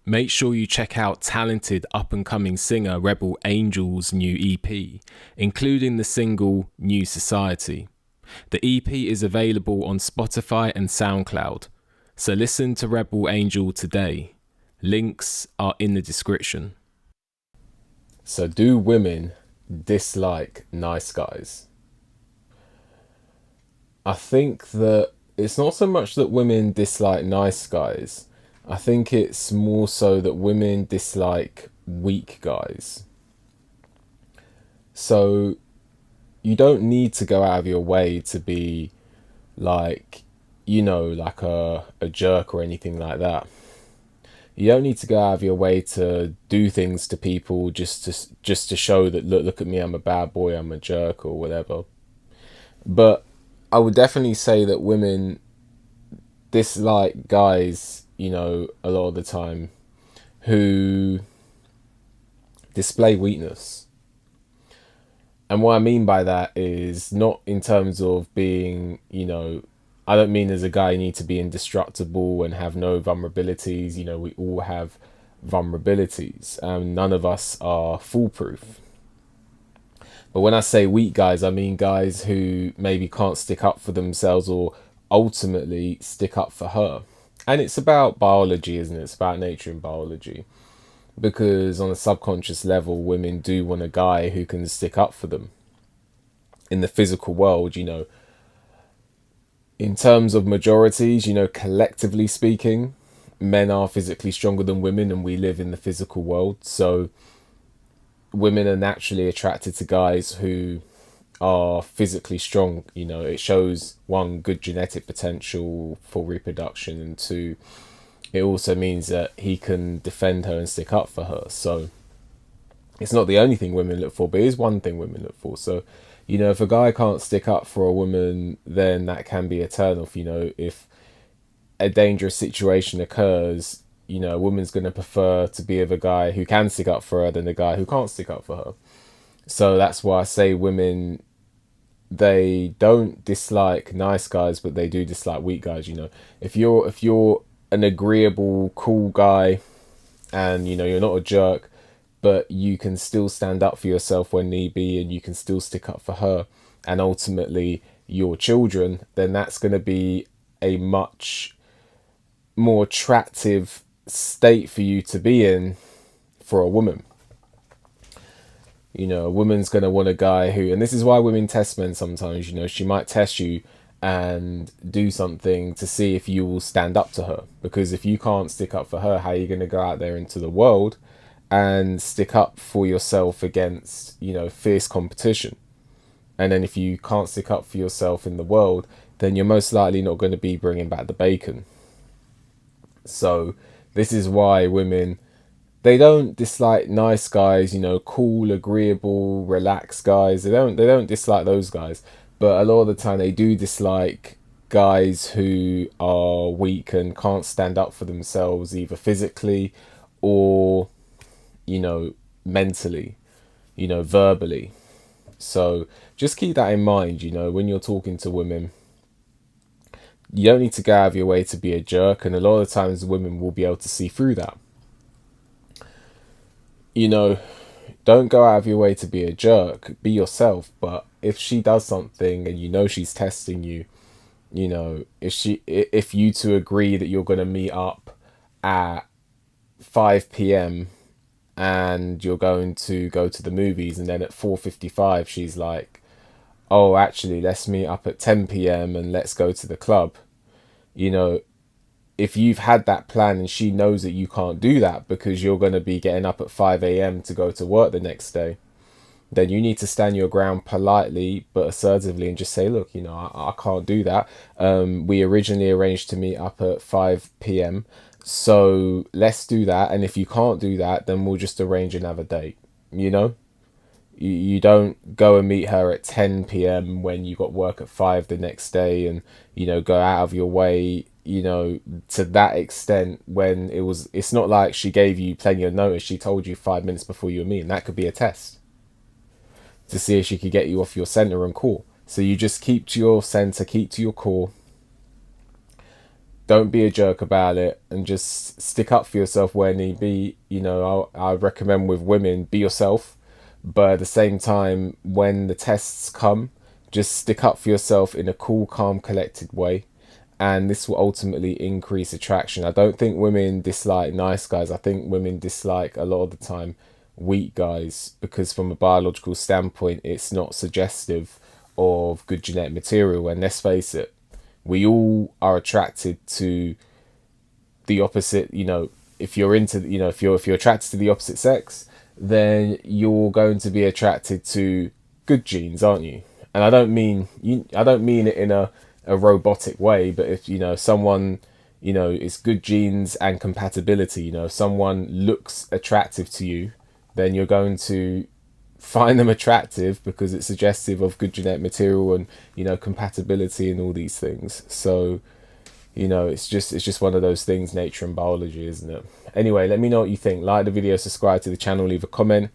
make sure you check out talented up and coming singer Rebel Angel's new EP, including the single New Society. The EP is available on Spotify and SoundCloud, so listen to Rebel Angel today. Links are in the description. So, do women dislike nice guys? I think that it's not so much that women dislike nice guys. I think it's more so that women dislike weak guys. So you don't need to go out of your way to be like, like a jerk or anything like that. You don't need to go out of your way to do things to people just to show that look at me, I'm a bad boy, I'm a jerk or whatever. But I would definitely say that women dislike guys, a lot of the time who display weakness. And what I mean by that is not in terms of being, I don't mean as a guy you need to be indestructible and have no vulnerabilities. We all have vulnerabilities and none of us are foolproof. But when I say weak guys, I mean guys who maybe can't stick up for themselves or ultimately stick up for her. And it's about biology, isn't it? It's about nature and biology. Because on a subconscious level, women do want a guy who can stick up for them. In the physical world, in terms of majorities, collectively speaking, men are physically stronger than women and we live in the physical world. So women are naturally attracted to guys who are physically strong. It shows, one, good genetic potential for reproduction, and two, it also means that he can defend her and stick up for her. So it's not the only thing women look for, but it is one thing women look for. So, if a guy can't stick up for a woman, then that can be a turn off. If a dangerous situation occurs, a woman's going to prefer to be with a guy who can stick up for her than a guy who can't stick up for her. So that's why I say women, they don't dislike nice guys, but they do dislike weak guys. If you're an agreeable, cool guy, and you're not a jerk, but you can still stand up for yourself when need be, and you can still stick up for her, and ultimately your children, then that's going to be a much more attractive state for you to be in for a woman. A woman's going to want a guy who, and this is why women test men sometimes, she might test you and do something to see if you will stand up to her. Because if you can't stick up for her, how are you going to go out there into the world and stick up for yourself against, fierce competition? And then if you can't stick up for yourself in the world, then you're most likely not going to be bringing back the bacon. So this is why women, they don't dislike nice guys, cool, agreeable, relaxed guys. They don't dislike those guys. But a lot of the time they do dislike guys who are weak and can't stand up for themselves, either physically or, mentally, verbally. So just keep that in mind, when you're talking to women. You don't need to go out of your way to be a jerk, and a lot of times women will be able to see through that. Don't go out of your way to be a jerk. Be yourself. But if she does something and she's testing you, if you two agree that you're gonna meet up at 5 p.m. and you're going to go to the movies, and then at 4:55 she's like, "Oh, actually, let's meet up at 10 p.m. and let's go to the club." You know, if you've had that plan and she knows that you can't do that because you're going to be getting up at 5 a.m. to go to work the next day, then you need to stand your ground politely but assertively and just say, look, I can't do that. We originally arranged to meet up at 5 p.m. So let's do that. And if you can't do that, then we'll just arrange another date. You don't go and meet her at 10 p.m. when you got work at 5 the next day, and go out of your way to that extent, when it's not like she gave you plenty of notice. She told you 5 minutes before you were meeting. That could be a test to see if she could get you off your center and core. So you just keep to your center, keep to your core, Don't be a jerk about it, and just stick up for yourself where need be. You know, I recommend with women, be yourself, but at the same time, when the tests come, just stick up for yourself in a cool, calm, collected way, and this will ultimately increase attraction. I don't think women dislike nice guys. I think women dislike a lot of the time weak guys, because from a biological standpoint, it's not suggestive of good genetic material. And let's face it, we all are attracted to the opposite. You know, if you're into, you know, if you're attracted to the opposite sex, then you're going to be attracted to good genes, aren't you? And I don't mean it in a robotic way, but if, you know, someone, you know, it's good genes and compatibility. You know, if someone looks attractive to you, then you're going to find them attractive because it's suggestive of good genetic material and, you know, compatibility and all these things. So, you know, it's just one of those things, nature and biology, isn't it? Anyway, let me know what you think. Like the video, subscribe to the channel, leave a comment,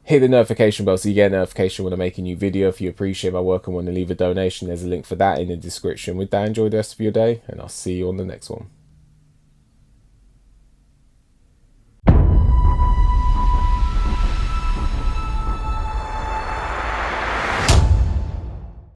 hit the notification bell so you get a notification when I make a new video. If you appreciate my work and want to leave a donation, there's a link for that in the description. With that, enjoy the rest of your day, and I'll see you on the next one.